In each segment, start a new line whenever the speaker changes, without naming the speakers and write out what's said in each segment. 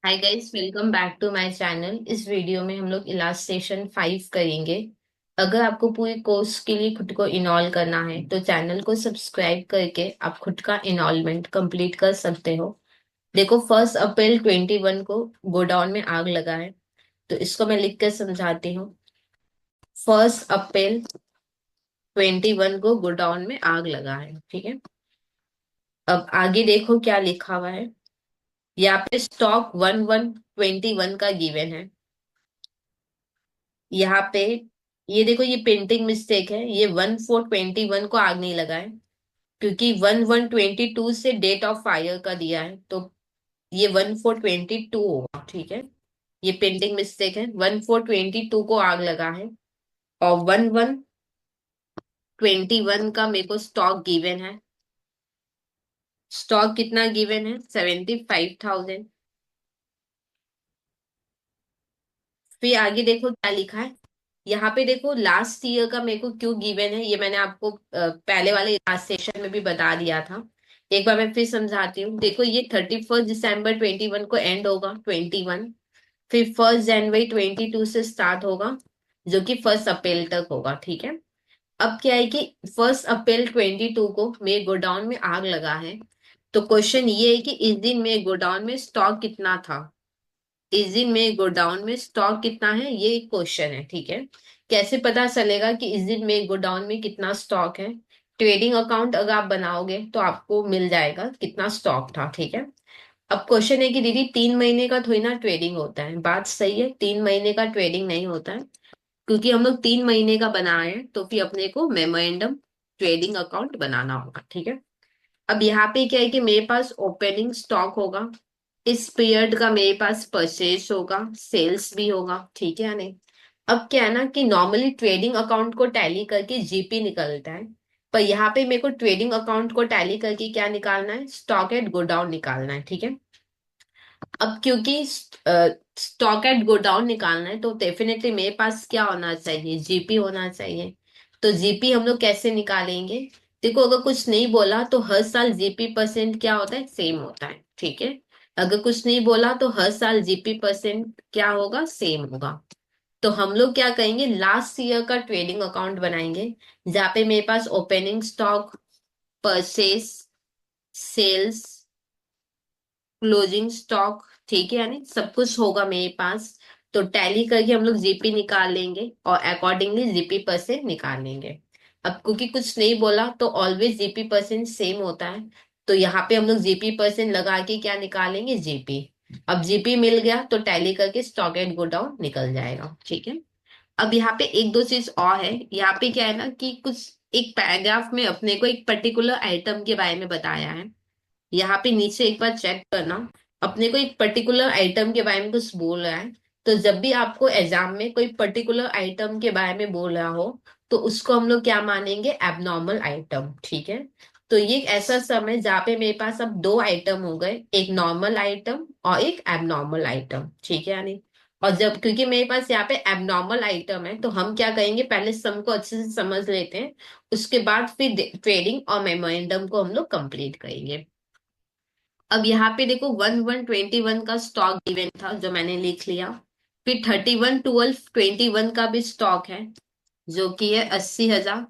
Hi guys, welcome back to my channel. इस video में हम लोग इलास्ट्रेशन 5 करेंगे। अगर आपको पूरी कोर्स के लिए खुद को इनॉल करना है तो चैनल को सब्सक्राइब करके आप खुद का इनॉलमेंट कंप्लीट कर सकते हो। देखो, 1 अप्रैल 21 को गोडाउन में आग लगा है, तो इसको मैं लिख कर समझाती हूँ। 1 अप्रैल 21 को गोडाउन में आग लगा है, ठीक है। अब आगे देखो क्या लिखा हुआ है। यहाँ पे स्टॉक 1121 का गिवन है। यहाँ पे ये देखो, ये पेंटिंग मिस्टेक है। ये 1421 को आग नहीं लगा है, क्योंकि 1122 से डेट ऑफ फायर का दिया है, तो ये 1422 होगा, ठीक है। ये पेंटिंग मिस्टेक है। 1422 को आग लगा है, और 1121 का मेरे को स्टॉक गिवन है। स्टॉक कितना गिवन है? 75,000। फिर आगे देखो क्या लिखा है। यहाँ पे देखो, लास्ट ईयर का मेरे को क्यों गिवन है, ये मैंने आपको पहले वाले लास्ट सेशन में भी बता दिया था। एक बार मैं फिर समझाती हूँ। देखो, ये 31 दिसंबर 21 को एंड होगा, 21। फिर 1 जनवरी 22 से स्टार्ट होगा, जो कि 1 अप्रैल तक होगा, ठीक है। अब क्या है कि 1 अप्रैल 22 को मेरे गोडाउन में आग लगा है। तो क्वेश्चन ये है कि इस दिन मेरे गोडाउन में स्टॉक कितना था। इस दिन में गोडाउन में स्टॉक कितना है, ये एक क्वेश्चन है, ठीक है। कैसे पता चलेगा कि इस दिन में गोडाउन में कितना स्टॉक है? ट्रेडिंग अकाउंट अगर आप बनाओगे तो आपको मिल जाएगा कितना स्टॉक था, ठीक है। अब क्वेश्चन है कि दीदी 3 महीने का थोड़ी ना ट्रेडिंग होता है। बात सही है, 3 महीने का ट्रेडिंग नहीं होता है, क्योंकि हम लोग 3 महीने का बनाए हैं, तो फिर अपने को मेमोरेंडम ट्रेडिंग अकाउंट बनाना होगा, ठीक है। अब यहाँ पे क्या है कि मेरे पास ओपनिंग स्टॉक होगा। इस पीरियड का मेरे पास परचेज होगा, सेल्स भी होगा, ठीक है या नहीं। अब क्या है ना कि नॉर्मली ट्रेडिंग अकाउंट को टैली करके जीपी निकलता है, पर यहाँ पे मेरे को ट्रेडिंग अकाउंट को टैली करके क्या निकालना है? स्टॉक एट गोडाउन निकालना है, ठीक है। अब क्योंकि स्टॉक एट गोडाउन निकालना है, तो डेफिनेटली मेरे पास क्या होना चाहिए? जीपी होना चाहिए। तो जीपी हम लोग कैसे निकालेंगे? देखो, अगर कुछ नहीं बोला तो हर साल जीपी परसेंट क्या होता है? सेम होता है, ठीक है। अगर कुछ नहीं बोला तो हर साल जीपी परसेंट क्या होगा? सेम होगा। तो हम लोग क्या करेंगे? लास्ट ईयर का ट्रेडिंग अकाउंट बनाएंगे, जहाँ पे मेरे पास opening stock, purchase, sales, closing stock, ठीक है, यानी सब कुछ होगा मेरे पास। तो टैली करके हम लोग जीपी निकाल लेंगे और अकॉर्डिंगली जीपी परसेंट निकाल लेंगे। अब क्योंकि कुछ नहीं बोला तो ऑलवेज जीपी परसेंट सेम होता है, तो यहाँ पे हम लोग जीपी परसेंट लगा के क्या निकालेंगे? जीपी। अब जीपी मिल गया तो टैली करके स्टॉक एट गो डाउन निकल जाएगा, ठीक है। अब यहाँ पे एक दो चीज और है। यहाँ पे क्या है ना कि कुछ एक पैराग्राफ में अपने को एक पर्टिकुलर आइटम के बारे में बताया है। यहाँ पे नीचे एक बार चेक करना। अपने को एक पर्टिकुलर आइटम के बारे में कुछ बोल रहा है, तो जब भी आपको एग्जाम में कोई पर्टिकुलर आइटम के बारे में बोल रहा हो, तो उसको हम लोग क्या मानेंगे? एबनॉर्मल आइटम, ठीक है। तो ये एक ऐसा समय जहाँ पे मेरे पास अब दो आइटम हो गए, एक नॉर्मल आइटम और एक एबनॉर्मल आइटम, ठीक है यानी। और जब क्योंकि मेरे पास यहाँ पे एबनॉर्मल आइटम है, तो हम क्या करेंगे? पहले सम को अच्छे से समझ लेते हैं, उसके बाद फिर ट्रेडिंग और मेमोरेंडम को हम लोग कंप्लीट करेंगे। अब यहाँ पे देखो, 1121 का स्टॉक गिवन था, जो मैंने लिख लिया। फिर 31/12/21 का भी स्टॉक है, जो कि है 80,000।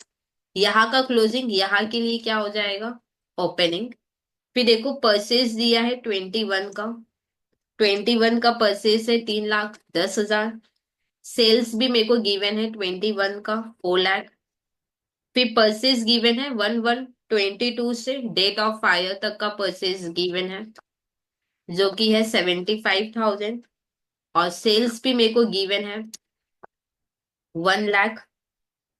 यहाँ का क्लोजिंग यहाँ के लिए क्या हो जाएगा? ओपनिंग। फिर देखो, परचेज दिया है 21 का। 21 का परचेज है 3,10,000। सेल्स भी मेरे को गिवन है 21 का 4 लाख। फिर परचेज गिवन है 11/22 से डेट ऑफ फायर तक का परचेज गिवन है, जो कि है 75,000। और सेल्स भी मेरे को गिवन है 1 लाख।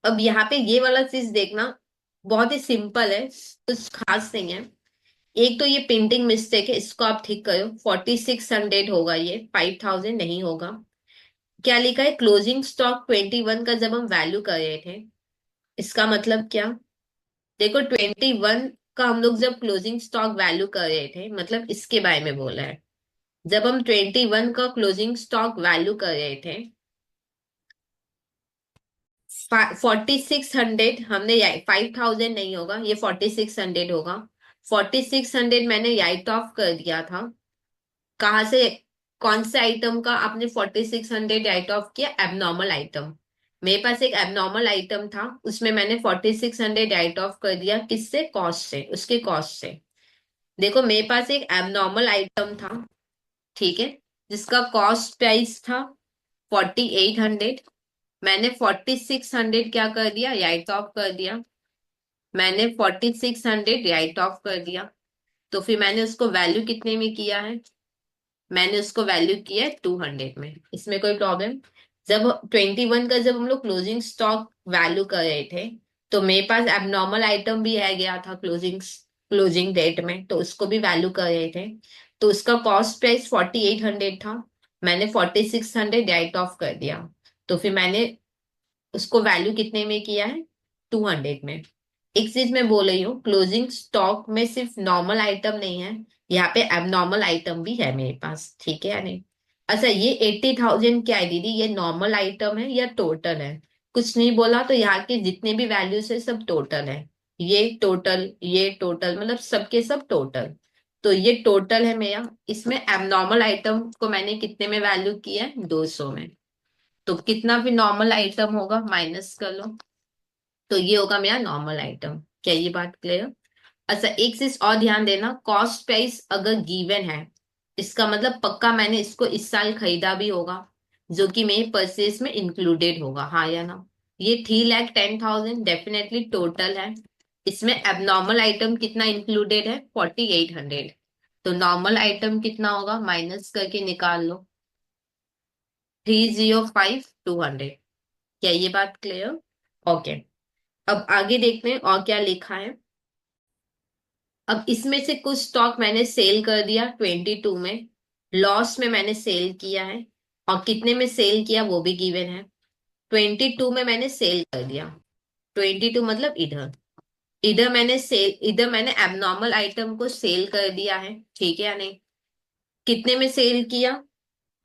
अब यहाँ पे ये वाला चीज देखना, बहुत ही सिंपल है, कुछ खास नहीं है। एक तो ये प्रिंटिंग मिस्टेक है, इसको आप ठीक करो। 4600 होगा, ये 5000 नहीं होगा। क्या लिखा है? क्लोजिंग स्टॉक 21 का जब हम वैल्यू कर रहे थे, इसका मतलब क्या? देखो, 21 का हम लोग जब क्लोजिंग स्टॉक वैल्यू कर रहे थे, मतलब इसके बारे में बोला है। जब हम 21 का क्लोजिंग स्टॉक वैल्यू कर रहे थे, 4600 हमने, 5000 नहीं होगा, ये 4600 होगा। 4600 मैंने राइट ऑफ कर दिया था। कहाँ से? कौन से आइटम का आपने 4600 राइट ऑफ किया? Abnormal item. मेरे पास एक एबनॉर्मल आइटम था, उसमें मैंने 4600 राइट ऑफ कर दिया। किससे? कॉस्ट से, उसके कॉस्ट से। देखो मेरे पास एक एबनॉर्मल आइटम था, ठीक है, जिसका कॉस्ट प्राइस था 4800। मैंने 4600 क्या कर दिया? राइट ऑफ कर दिया। मैंने 4600 राइट ऑफ कर दिया। तो फिर मैंने उसको वैल्यू कितने में किया है? मैंने उसको वैल्यू किया है 200 में। इसमें कोई प्रॉब्लम? जब 21 का जब हम लोग क्लोजिंग स्टॉक वैल्यू कर रहे थे, तो मेरे पास एबनॉर्मल आइटम भी है गया था क्लोजिंग डेट में, तो उसको भी वैल्यू कर रहे थे। तो उसका कॉस्ट प्राइस 4800 था। मैंने 4600 राइट ऑफ कर दिया। तो फिर मैंने उसको वैल्यू कितने में किया है? 200 में। एक चीज मैं बोल रही हूँ, क्लोजिंग स्टॉक में सिर्फ नॉर्मल आइटम नहीं है, यहाँ पे एबनॉर्मल आइटम भी है मेरे पास, ठीक है या नहीं? अच्छा, ये 80,000 क्या है दीदी, ये नॉर्मल आइटम है या टोटल है? कुछ नहीं बोला, तो यहाँ के जितने भी वैल्यूज है सब टोटल है। ये टोटल मतलब सबके सब टोटल। तो ये टोटल है मेरा। इसमें एबनॉर्मल आइटम को मैंने कितने में वैल्यू किया है? 200 में। तो कितना भी नॉर्मल आइटम होगा माइनस कर लो, तो ये होगा मेरा नॉर्मल आइटम। क्या ये बात क्लियर? अच्छा, एक चीज और ध्यान देना, कॉस्ट प्राइस अगर गिवन है, इसका मतलब पक्का मैंने इसको इस साल खरीदा भी होगा, जो कि मेरे परचेज में इंक्लूडेड होगा, हाँ या ना? ये 3,10,000 डेफिनेटली टोटल है। इसमें एबनॉर्मल आइटम कितना इंक्लूडेड है? 4800। तो नॉर्मल आइटम कितना होगा? माइनस करके निकाल लो, 305,200। क्या ये बात क्लियर? ओके। अब आगे देखते हैं और क्या लिखा है। अब इसमें से कुछ स्टॉक मैंने सेल कर दिया 22 में, लॉस में मैंने सेल किया है। और कितने में सेल किया वो भी गिवन है। 22 में मैंने सेल कर दिया। 22 मतलब इधर। इधर मैंने एबनॉर्मल आइटम को सेल कर दिया है, ठीक है या नहीं? कितने में सेल किया?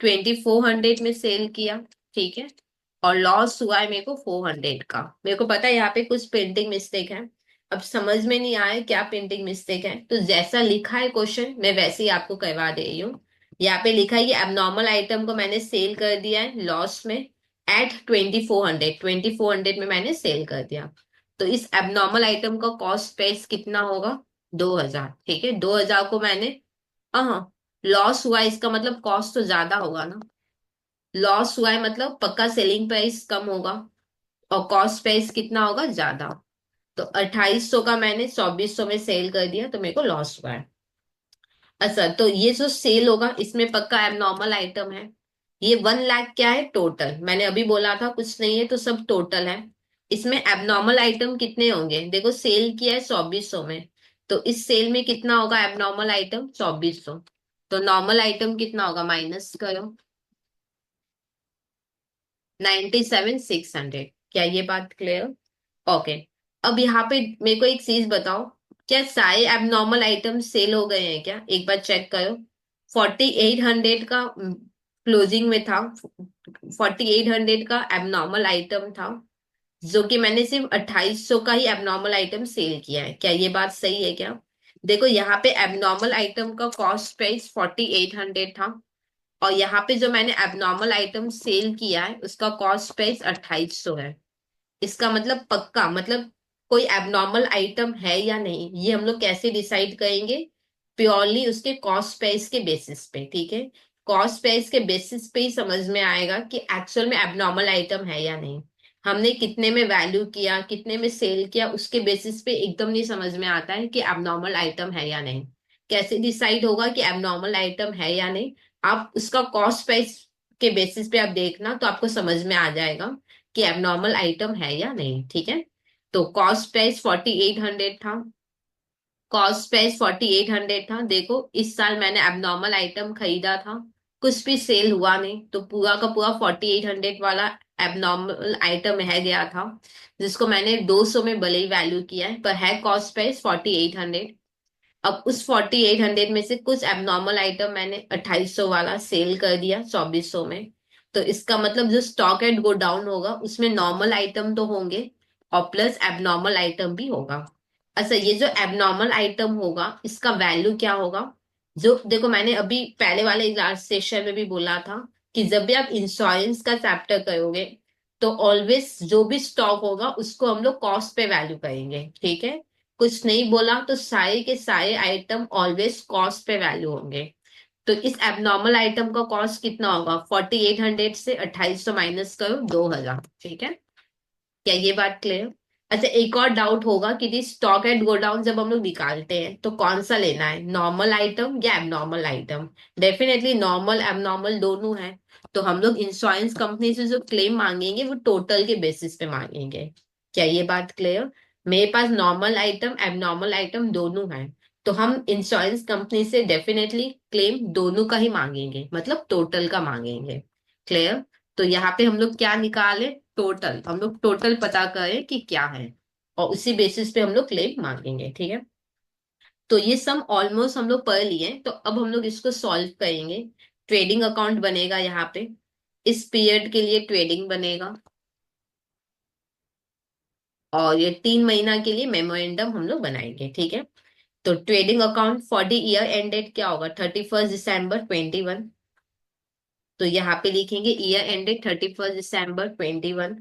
2400 में सेल किया, ठीक है। और लॉस हुआ है मेरे को 400 का। मेरे को पता है यहाँ पे कुछ प्रिंटिंग मिस्टेक है। अब समझ में नहीं आया क्या प्रिंटिंग मिस्टेक है, तो जैसा लिखा है क्वेश्चन मैं वैसे ही आपको करवा दे रही हूँ। यहाँ पे लिखा है कि एबनॉर्मल आइटम को मैंने सेल कर दिया है लॉस में एट 2400 में मैंने सेल कर दिया। तो इस एबनॉर्मल आइटम का कॉस्ट प्राइस कितना होगा? 2000, ठीक है। 2000 को मैंने, हाँ, लॉस हुआ है, इसका मतलब कॉस्ट तो ज्यादा होगा ना। लॉस हुआ है मतलब पक्का सेलिंग प्राइस कम होगा, और कॉस्ट प्राइस कितना होगा? ज्यादा। तो 2800 का मैंने 2400 में सेल कर दिया, तो मेरे को लॉस हुआ है। अच्छा, तो ये जो सेल होगा इसमें पक्का एबनॉर्मल आइटम है। ये 1 लाख क्या है? टोटल। मैंने अभी बोला था कुछ नहीं है, तो सब टोटल है। इसमें एबनॉर्मल आइटम कितने होंगे? देखो सेल किया है 2400 में, तो इस सेल में कितना होगा एबनॉर्मल आइटम? 2400। तो नॉर्मल आइटम कितना होगा? माइनस करो, 97,600। क्या ये बात क्लियर? ओके। अब यहाँ पे मेरे को एक चीज बताओ, क्या सारे एबनॉर्मल आइटम सेल हो गए हैं क्या? एक बार चेक करो। 4800 का क्लोजिंग में था, 4800 का एबनॉर्मल आइटम था, जो कि मैंने सिर्फ 2800 का ही एबनॉर्मल आइटम सेल किया है। क्या ये बात सही है क्या? देखो यहाँ पे एबनॉर्मल आइटम का कॉस्ट प्राइस 4800 था, और यहाँ पे जो मैंने एबनॉर्मल आइटम सेल किया है उसका कॉस्ट प्राइस 2800 है। इसका मतलब पक्का, मतलब कोई एबनॉर्मल आइटम है या नहीं, ये हम लोग कैसे डिसाइड करेंगे? प्योरली उसके कॉस्ट प्राइस के बेसिस पे, ठीक है। कॉस्ट प्राइस के बेसिस पे ही समझ में आएगा कि एक्चुअल में एबनॉर्मल आइटम है या नहीं। हमने कितने में वैल्यू किया, कितने में सेल किया, उसके बेसिस पे एकदम नहीं समझ में आता है कि एबनॉर्मल आइटम है या नहीं। कैसे डिसाइड होगा कि एबनॉर्मल आइटम है या नहीं? आप उसका कॉस्ट प्राइस के बेसिस पे आप देखना, तो आपको समझ में आ जाएगा कि एबनॉर्मल आइटम है या नहीं, ठीक है। तो कॉस्ट प्राइस 4800 था। कॉस्ट प्राइस 4800 था। देखो इस साल मैंने एबनॉर्मल आइटम खरीदा था, कुछ भी सेल हुआ नहीं, तो पूरा का पूरा 4800 वाला एबनॉर्मल आइटम है गया था, जिसको मैंने 200 में भले ही वैल्यू किया है, पर है कॉस्ट प्राइस 4800। अब उस 4800 में से कुछ एबनॉर्मल आइटम मैंने 2800 वाला सेल कर दिया 2400 में। तो इसका मतलब जो स्टॉक एट गो डाउन होगा उसमें नॉर्मल आइटम तो होंगे, और प्लस एबनॉर्मल आइटम भी होगा। अच्छा, ये जो एबनॉर्मल आइटम होगा इसका वैल्यू क्या होगा? जो देखो मैंने अभी पहले वाले लास्ट सेशन में भी बोला था कि जब भी आप इंश्योरेंस का चैप्टर करोगे तो ऑलवेज जो भी स्टॉक होगा उसको हम लोग कॉस्ट पे वैल्यू करेंगे, ठीक है। कुछ नहीं बोला तो सारे के सारे आइटम ऑलवेज कॉस्ट पे वैल्यू होंगे। तो इस एबनॉर्मल आइटम का कॉस्ट कितना होगा, 4800 से 2800 माइनस करो 2000, ठीक है। क्या ये बात क्लियर? अच्छा, एक और डाउट होगा कि स्टॉक एंड गो डाउन जब हम लोग निकालते हैं तो कौन सा लेना है, नॉर्मल आइटम या abnormal item? Definitely normal abnormal दोनों है। तो हम लोग इंश्योरेंस कंपनी से जो क्लेम मांगेंगे वो टोटल के बेसिस पे मांगेंगे। क्या ये बात क्लियर? मेरे पास नॉर्मल आइटम एबनॉर्मल आइटम दोनों है, तो हम इंश्योरेंस कंपनी से डेफिनेटली क्लेम दोनों का ही मांगेंगे, मतलब टोटल का मांगेंगे। क्लियर? तो यहाँ पे हम लोग क्या निकाले, टोटल। हम लोग टोटल पता करें कि क्या है और उसी बेसिस पे हम लोग क्लेम मांगेंगे, ठीक है। तो ये सम ऑलमोस्ट हम लोग पढ़ लिए, तो अब हम लोग इसको सॉल्व करेंगे। ट्रेडिंग अकाउंट बनेगा यहाँ पे, इस पीरियड के लिए ट्रेडिंग बनेगा, और ये 3 महीना के लिए मेमोरेंडम हम लोग बनाएंगे, ठीक है। तो trading account for the year ended क्या होगा, 31 दिसंबर 2021। तो यहाँ पे लिखेंगे ईयर एंडेड 31 दिसंबर 2021।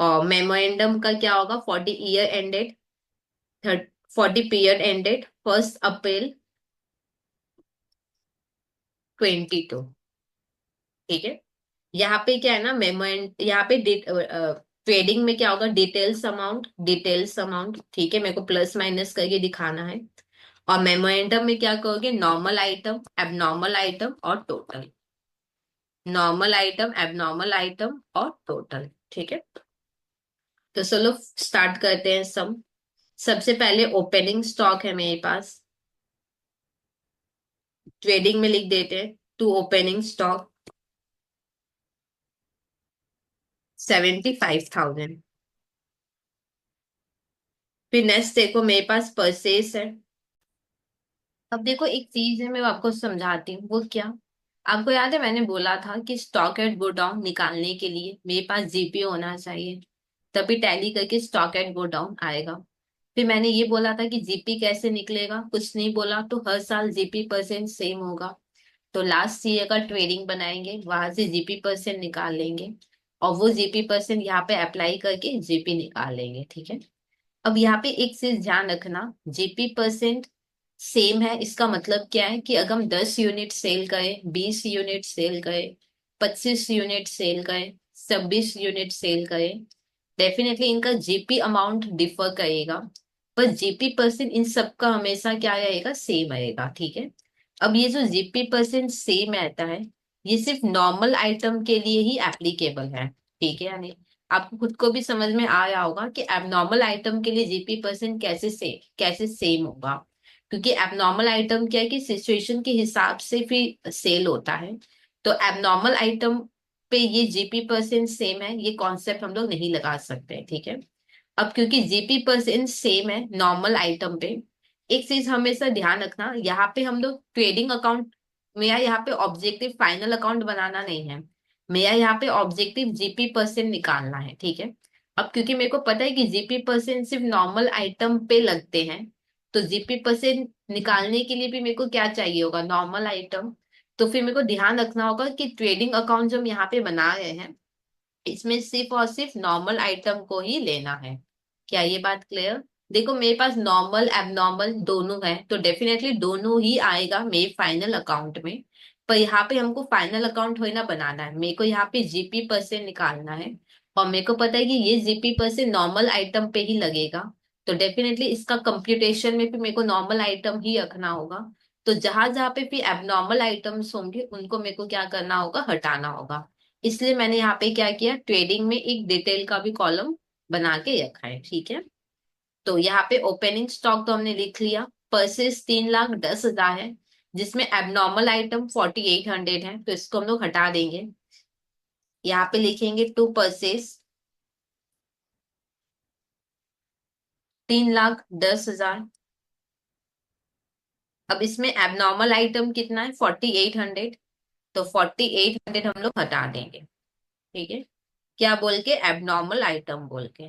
और मेमोरेंडम का क्या होगा, 40 year ended, third 40 period ended 1 अप्रैल 2022, ठीक है। यहाँ पे क्या है ना, मेमोरेंड यहाँ पे ट्रेडिंग में क्या होगा, डिटेल्स अमाउंट, ठीक है, मेरे को प्लस माइनस करके दिखाना है। और मेमोरेंडम में क्या कहोगे, नॉर्मल आइटम एबनॉर्मल आइटम और total, normal item abnormal item और टोटल, ठीक है। तो चलो स्टार्ट करते हैं सम। सबसे पहले ओपनिंग स्टॉक है मेरे पास, ट्रेडिंग में लिख देते हैं टू ओपनिंग स्टॉक 75,000। फिर नेक्स्ट देखो मेरे पास परचेस है। अब देखो एक चीज है, मैं आपको समझाती हूँ वो क्या। आपको याद है मैंने बोला था कि स्टॉक एट गो डाउन निकालने के लिए मेरे पास जीपी होना चाहिए, तभी टैली करके स्टॉक एट गो डाउन आएगा। फिर मैंने ये बोला था कि जीपी कैसे निकलेगा, कुछ नहीं बोला, तो हर साल जीपी परसेंट सेम होगा। तो लास्ट ईयर का ट्रेडिंग बनाएंगे, वहां से जीपी परसेंट निकाल लेंगे, और वो जीपी परसेंट यहाँ पे अप्लाई करके जीपी निकाल लेंगे, ठीक है। अब यहाँ पे एक चीज ध्यान रखना, जीपी परसेंट सेम है इसका मतलब क्या है कि अगर हम 10 यूनिट सेल करें, 20 यूनिट सेल करें, 25 यूनिट सेल करें, 26 यूनिट सेल करें, डेफिनेटली इनका जीपी अमाउंट डिफर करेगा, पर जीपी परसेंट इन सबका हमेशा क्या रहेगा, सेम रहेगा, ठीक है। अब ये जो जीपी परसेंट सेम रहता है, ये सिर्फ नॉर्मल आइटम के लिए ही एप्लीकेबल है, ठीक है। यानी आपको खुद को भी समझ में आया होगा कि एबनॉर्मल आइटम के लिए जीपी परसेंट कैसे सेम होगा, क्योंकि एबनॉर्मल आइटम क्या है कि सिचुएशन के हिसाब से फिर सेल होता है। तो एबनॉर्मल आइटम पे ये जीपी परसेंट सेम है, ये कॉन्सेप्ट हम लोग नहीं लगा सकते, ठीक है। अब क्योंकि जीपी परसेंट सेम है नॉर्मल आइटम पे, एक चीज हमेशा ध्यान रखना, यहाँ पे हम लोग ट्रेडिंग अकाउंट, मेरा यहाँ पे ऑब्जेक्टिव फाइनल अकाउंट बनाना नहीं है, मेरा यहाँ पे ऑब्जेक्टिव जीपी परसेंट निकालना है, ठीक है। अब क्योंकि मेरे को पता है कि जीपी परसेंट सिर्फ नॉर्मल आइटम पे लगते हैं, तो जीपी परसेंट निकालने के लिए भी मेरे को क्या चाहिए होगा, नॉर्मल आइटम। तो फिर मेरे को ध्यान रखना होगा कि ट्रेडिंग अकाउंट जो हम यहाँ पे बना रहे हैं, इसमें सिर्फ और सिर्फ नॉर्मल आइटम को ही लेना है। क्या ये बात क्लियर? देखो मेरे पास नॉर्मल एबनॉर्मल दोनों है, तो डेफिनेटली दोनों ही आएगा मेरे फाइनल अकाउंट में। पर यहाँ पे हमको फाइनल अकाउंट थोड़ी ना बनाना है, मेरे को यहाँ पे जीपी परसेंट निकालना है, और मेरे को पता है कि ये जीपी परसेंट नॉर्मल आइटम पे ही लगेगा। तो डेफिनेटली इसका कंप्यूटेशन में भी मेरे को नॉर्मल आइटम ही रखना होगा। तो जहां जहां पे फिर एबनॉर्मल आइटम्स होंगे उनको मेरे को क्या करना होगा, हटाना होगा। इसलिए मैंने यहाँ पे क्या किया, ट्रेडिंग में एक डिटेल का भी कॉलम बना के रखा है, ठीक है। तो यहाँ पे ओपनिंग स्टॉक तो हमने लिख लिया, परचेज 3,10,000 है, जिसमें एबनॉर्मल आइटम 4800 है, तो इसको हम लोग हटा देंगे। यहाँ पे लिखेंगे टू परचेज 3,10,000। अब इसमें एबनॉर्मल आइटम कितना है, 4800, तो 4800 हम लोग हटा देंगे, ठीक है। क्या बोल के, एबनॉर्मल आइटम बोल के।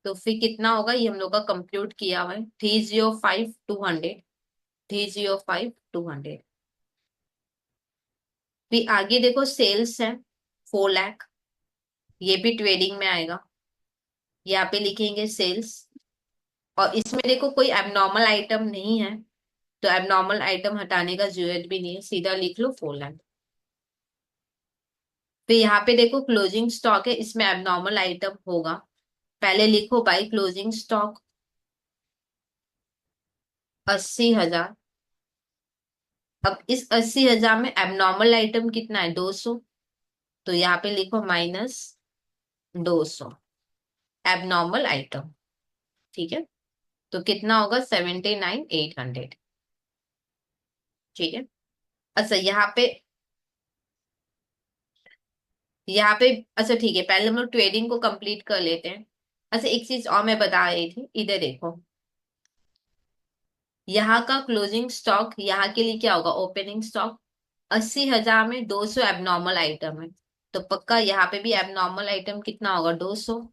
तो फिर कितना होगा ये हम लोग का कंप्यूट किया हुआ है, 305,200, 305,200। फिर आगे देखो सेल्स है 4 लाख, ये भी ट्रेडिंग में आएगा। यहाँ पे लिखेंगे सेल्स, और इसमें देखो कोई एबनॉर्मल आइटम नहीं है, तो एबनॉर्मल आइटम हटाने का जरूरत भी नहीं है, सीधा लिख लो 4 लाख। फिर यहाँ पे देखो क्लोजिंग स्टॉक है, इसमें एबनॉर्मल आइटम होगा, पहले लिखो बाई क्लोजिंग स्टॉक 80,000। अब इस 80,000 में एबनॉर्मल आइटम कितना है 200, तो यहाँ पे लिखो -200 एबनॉर्मल आइटम। ठीक है, तो कितना होगा 79,800। ठीक है। अच्छा यहाँ पे अच्छा ठीक है, पहले हम लोग ट्रेडिंग को कंप्लीट कर लेते हैं। अच्छा एक चीज और मैं बता रही थी, इधर देखो, यहाँ का क्लोजिंग स्टॉक यहाँ के लिए क्या होगा ओपनिंग स्टॉक। 80,000 में 200 एबनॉर्मल आइटम है, तो पक्का यहाँ पे भी एबनॉर्मल आइटम कितना होगा 200,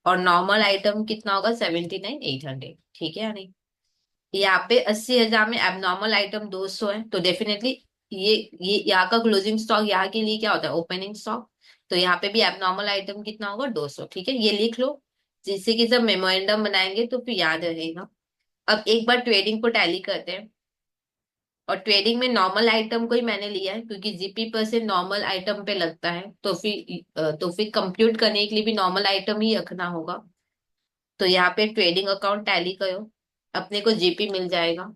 और नॉर्मल आइटम कितना होगा 79,800। ठीक है या नहीं। यहाँ पे 80,000 में एबनॉर्मल आइटम 200 है, तो डेफिनेटली ये यहाँ का क्लोजिंग स्टॉक यहाँ के लिए क्या होता है ओपनिंग स्टॉक, तो यहाँ पे भी एबनॉर्मल आइटम कितना होगा 200। ठीक है, ये लिख लो, जिससे कि जब मेमोरेंडम बनाएंगे तो फिर याद रहेगा। अब एक बार ट्रेडिंग को टैली करते हैं, और ट्रेडिंग में नॉर्मल आइटम को ही मैंने लिया है क्योंकि जीपी पर से नॉर्मल आइटम पे लगता है, तो फिर कंप्यूट करने के लिए भी नॉर्मल आइटम ही रखना होगा। तो यहाँ पे ट्रेडिंग अकाउंट टैली करो, अपने को जीपी मिल जाएगा।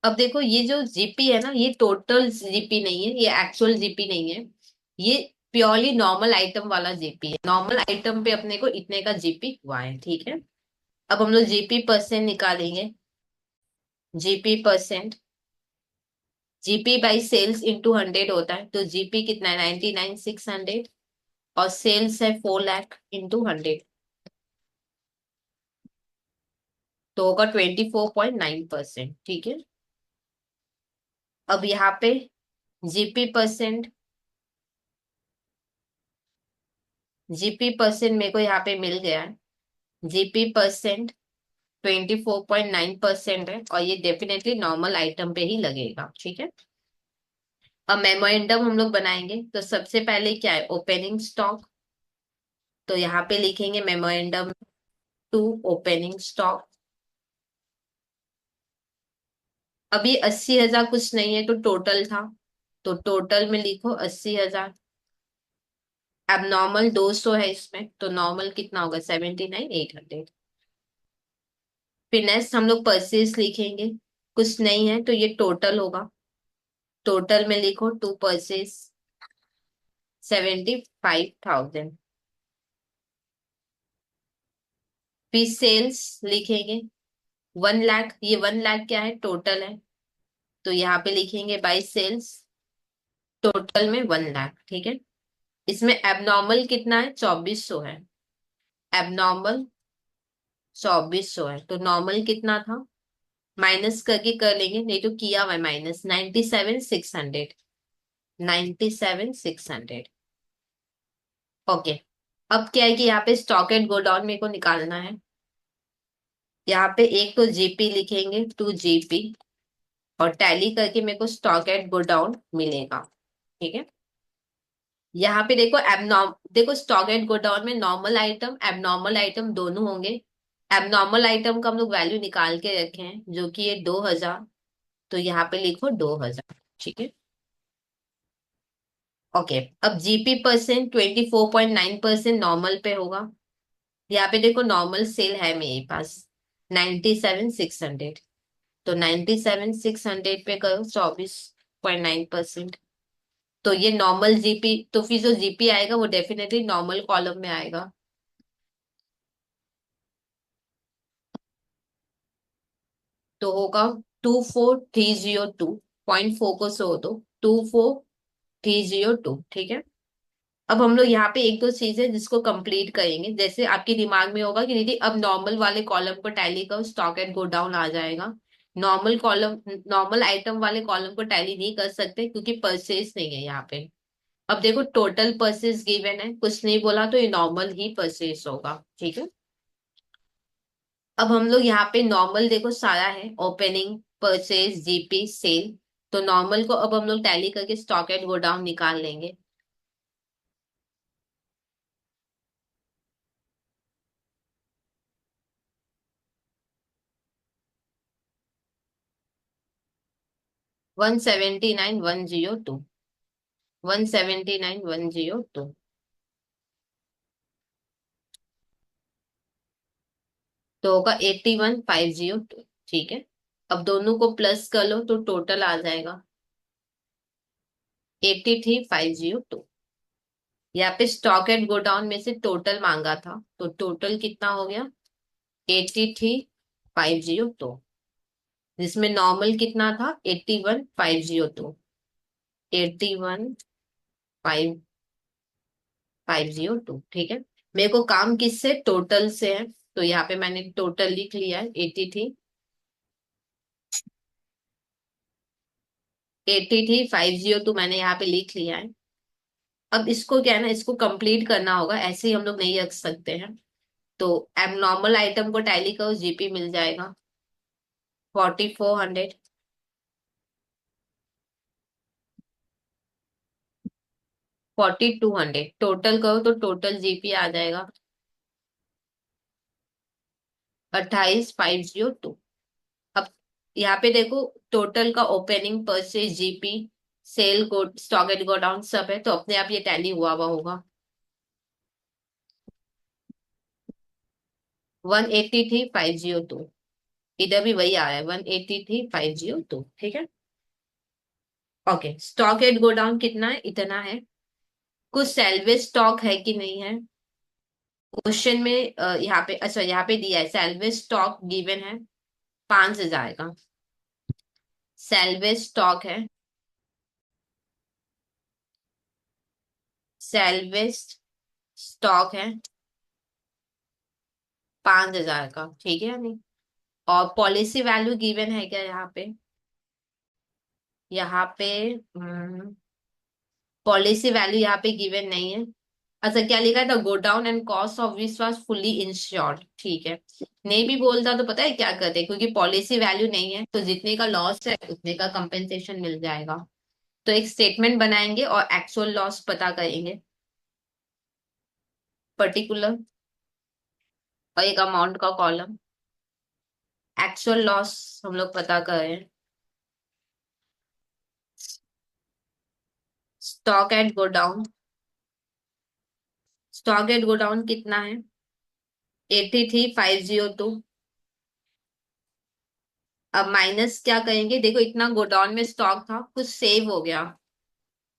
अब देखो ये जो जीपी है ना, ये टोटल जीपी नहीं है, ये एक्चुअल जीपी नहीं है, ये प्योरली नॉर्मल आइटम वाला जीपी है। नॉर्मल आइटम पे अपने को इतने का जीपी हुआ है। ठीक है, अब हम लोग जीपी परसेंट निकालेंगे। GP percent, GP by sales into 100 होता है, तो जीपी कितना है 99,600, और सेल्स है 4 लाख इंटू 100, तो होगा 24.9%। ठीक है, अब यहाँ पे जीपी परसेंट, जीपी परसेंट मेरे को यहाँ पे मिल गया है। जीपी परसेंट 24.9% है, और ये डेफिनेटली नॉर्मल आइटम पे ही लगेगा। ठीक है, अब मेमोरेंडम हम लोग बनाएंगे, तो सबसे पहले क्या है ओपनिंग स्टॉक, तो यहाँ पे लिखेंगे मेमोरेंडम टू ओपनिंग स्टॉक। अभी 80,000 कुछ नहीं है, तो टोटल था, तो टोटल में लिखो 80,000। अब नॉर्मल 200 है इसमें, तो नॉर्मल कितना होगा 79,800। फिर नेक्स्ट हम लोग परचेज लिखेंगे, कुछ नहीं है तो ये टोटल होगा, टोटल में लिखो टू परचेज 75,000। फिर सेल्स लिखेंगे 1 लाख, ये 1 लाख क्या है टोटल है, तो यहाँ पे लिखेंगे बाई सेल्स, टोटल में 1 लाख। ठीक है, इसमें एबनॉर्मल कितना है 2400 है, एबनॉर्मल 2400 है, तो नॉर्मल कितना था माइनस करके कर लेंगे, नहीं तो किया हुआ है माइनस 97,600, 97,600। ओके, अब क्या है कि यहाँ पे स्टॉक एंड गोडाउन मेरे को निकालना है। यहाँ पे एक तो जीपी लिखेंगे 2 जीपी, और टैली करके मेरे को स्टॉक एंड गोडाउन मिलेगा। ठीक है, यहाँ पे देखो देखो स्टॉक एंड गोडाउन में नॉर्मल आइटम एबनॉर्मल आइटम दोनों होंगे। एबनॉर्मल आइटम का हम लोग वैल्यू निकाल के रखे हैं जो कि ये 2,000, तो यहाँ पे लिखो 2,000। ठीक है, ओके। अब जीपी परसेंट 24.9% नॉर्मल पे होगा। यहाँ पे देखो नॉर्मल सेल है मेरे पास 97,600, तो 97,600 पे करो 24.9%, तो ये नॉर्मल जीपी, तो फिर जो जीपी आएगा वो डेफिनेटली नॉर्मल कॉलम में आएगा। तो होगा 24,302, 0.4 को सो दो 24,302। ठीक है, अब हम लोग यहाँ पे एक दो चीजें जिसको कंप्लीट करेंगे, जैसे आपके दिमाग में होगा कि दीदी अब नॉर्मल वाले कॉलम को टैली करो, स्टॉक एंड गो डाउन आ जाएगा। नॉर्मल कॉलम, नॉर्मल आइटम वाले कॉलम को टैली नहीं कर सकते क्योंकि परचेज नहीं है यहाँ पे। अब देखो टोटल परचेज गिवन है, कुछ नहीं बोला तो ये नॉर्मल ही परचेज होगा, ठीक है। अब हम लोग यहाँ पे नॉर्मल देखो सारा है, ओपनिंग, परचेज, जीपी, सेल। तो नॉर्मल को अब हम लोग टैली करके स्टॉक एंड गो डाउन निकाल लेंगे। 179,102, 179,102। तो होगा 81,502, ठीक है। अब दोनों को प्लस कर लो तो टोटल आ जाएगा 83,502। यहाँ पे स्टॉक एंड गो डाउन में से टोटल मांगा था, तो टोटल कितना हो गया? 83,502, जिसमें नॉर्मल कितना था? 81,502, 81,502, ठीक है। मेरे को काम किससे? टोटल से है, तो यहाँ पे मैंने टोटल लिख लिया है 83,502 मैंने यहाँ पे लिख लिया है। अब इसको क्या है ना, इसको कंप्लीट करना होगा, ऐसे ही हम लोग नहीं रख सकते हैं। तो एब नॉर्मल आइटम को टैली करो, जीपी मिल जाएगा 4,400, 4,200। टोटल करो तो टोटल जीपी आ जाएगा 28,502। अब यहाँ पे देखो टोटल का ओपनिंग, परचेज, जीपी, सेल, गो स्टॉक एंड गो डाउन सब है, तो अपने आप ये टैली हुआ होगा। 183,502, इधर भी वही आया है 183,502, ठीक है। Okay, stock at go down कितना है? इतना है। कुछ सैलवेज स्टॉक है कि नहीं है? क्वेश्चन में यहाँ पे, अच्छा यहाँ पे दिया है सैलवेज स्टॉक गिवन है 5,000 का। सैलवेज स्टॉक है, सैलवेज स्टॉक है 5,000 का, ठीक है या नहीं? और पॉलिसी वैल्यू गिवन है क्या यहाँ पे? यहाँ पे पॉलिसी वैल्यू यहाँ पे गिवन नहीं है। अच्छा क्या लिखा था? Go down and cost of which was fully insured, ठीक है। नहीं भी बोलता तो पता है क्या करते, क्योंकि पॉलिसी वैल्यू नहीं है तो जितने का लॉस है उतने का कंपेंसेशन मिल जाएगा। तो एक स्टेटमेंट बनाएंगे और एक्चुअल लॉस पता करेंगे, पर्टिकुलर, और एक अमाउंट का कॉलम। एक्चुअल लॉस हम लोग पता करें, stock at go down, stock at go down कितना है? 83,502। अब माइनस क्या करेंगे, देखो इतना गोडाउन में स्टॉक था, कुछ सेव हो गया,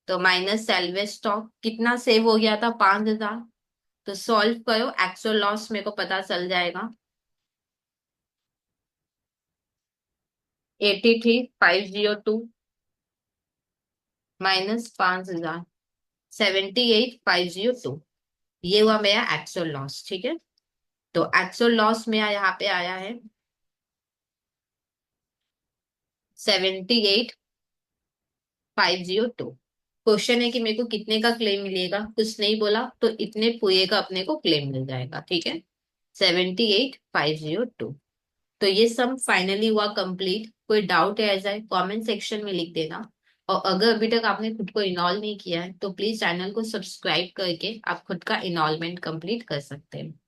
तो माइनस सेल्वेज स्टॉक, कितना सेव हो गया था? 5,000। तो सॉल्व करो, एक्चुअल लॉस मेरे को पता चल जाएगा 83,502 माइनस 5,000, 78,502। ये हुआ मेरा एक्चुअल लॉस, ठीक है। तो एक्चुअल लॉस मेरा यहाँ पे आया है 78,502। क्वेश्चन है कि मेरे को कितने का क्लेम मिलेगा, कुछ नहीं बोला, तो इतने पूरे का अपने को क्लेम मिल जाएगा, ठीक है। 78,502। तो ये सम फाइनली हुआ कंप्लीट। कोई डाउट है ऐसा है कमेंट सेक्शन में लिख देना। और अगर अभी तक आपने खुद को इनॉल्व नहीं किया है तो प्लीज चैनल को सब्सक्राइब करके आप खुद का इनॉल्वमेंट कंप्लीट कर सकते हैं।